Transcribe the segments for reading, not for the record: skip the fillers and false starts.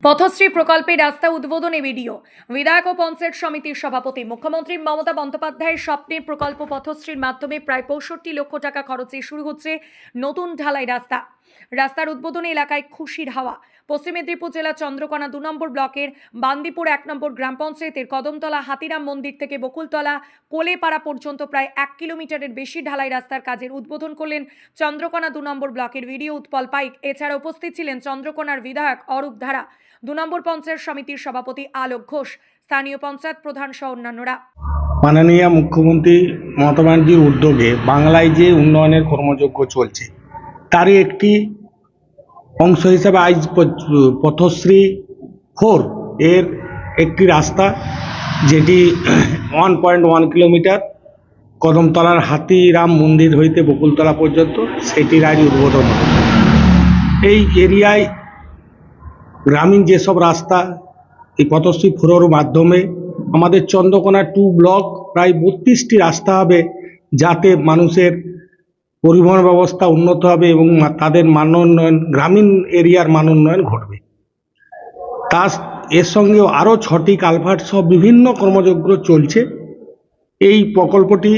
পথশ্রী প্রকল্পে রাস্তা উদ্বোধনে ভিডিও বিধায়ক ও পঞ্চায়েত সমিতির সভাপতি। মুখ্যমন্ত্রী মমতা বন্দ্যোপাধ্যায়ের স্বপ্নের প্রকল্প পথশ্রীর মাধ্যমে প্রায় ৬৫ লক্ষ টাকা খরচে শুরু হচ্ছে নতুন ঢালাই রাস্তা। রাস্তার উদ্বোধনে এলাকায় খুশির হাওয়া। পশ্চিম মেদিনীপুর জেলার চন্দ্রকোনা ২ নম্বর ব্লকের বান্দিপুর ১ নম্বর গ্রাম পঞ্চায়েতের কদমতলা হাতিরাম মন্দির থেকে বকুলতলা কোলেপাড়া পর্যন্ত প্রায় ১ কিলোমিটারের বেশি ঢালাই রাস্তার কাজের উদ্বোধন করলেন চন্দ্রকোনা ২ নম্বর ব্লকের ভিডিও উৎপল পাইক। এছাড়া উপস্থিত ছিলেন চন্দ্রকোনার বিধায়ক অরূপ ধারা, ২ নম্বর পঞ্চায়েত সমিতির সভাপতি আলোক ঘোষ, স্থানীয় পঞ্চায়েত প্রধান সহ অন্যান্যরা। মাননীয় মুখ্যমন্ত্রী মমতা ব্যানার্জির উদ্যোগে বাংলায় যে উন্নয়নের কর্মযজ্ঞ চলছে তারই একটি অংশ হিসাবে আজ পথশ্রী 4 এর একটি রাস্তা, যেটি 1.1 কিলোমিটার কদমতলার হাতিরাম মন্দির হইতে বকুলতলা পর্যন্ত, সেটির আজ উদ্বোধন হল। এই এরিয়ায় গ্রামীণ যেসব রাস্তা এই পথশ্রী 4 এর মাধ্যমে আমাদের চন্দ্রকোনা 2 ব্লক প্রায় 32টি রাস্তা হবে, যাতে মানুষের পরিবহন ব্যবস্থা উন্নত হবে এবং তাদের মানোন্নয়ন, গ্রামীণ এরিয়ার মানোন্নয়ন ঘটবে। এর সঙ্গেও আরও 6টি কালভার্ট সহ বিভিন্ন কর্মযজ্ঞ চলছে। এই প্রকল্পটি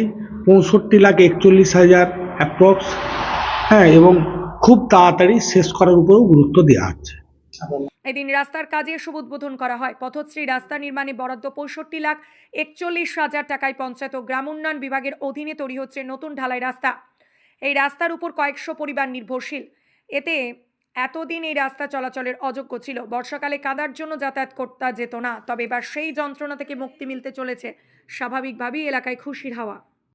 65,41,000 অ্যাপ্রক্স, এবং খুব তাড়াতাড়ি শেষ করার উপরেও গুরুত্ব দেওয়া হচ্ছে। এদিন রাস্তার কাজে শুভ উদ্বোধন করা হয়। পথশ্রী রাস্তা নির্মাণে বরাদ্দ 65,41,000 টাকায় পঞ্চায়েত ও গ্রাম উন্নয়ন বিভাগের অধীনে তৈরি হচ্ছে নতুন ঢালাই রাস্তা। এই রাস্তার উপর কয়েকশো পরিবার নির্ভরশীল। এতদিন এই রাস্তা চলাচলের অযোগ্য ছিল। বর্ষাকালে কাদার জন্য যাতায়াত করতে যেত না। তবে এবার সেই যন্ত্রণা থেকে মুক্তি মিলতে চলেছে। স্বাভাবিকভাবেই এলাকায় খুশির হাওয়া।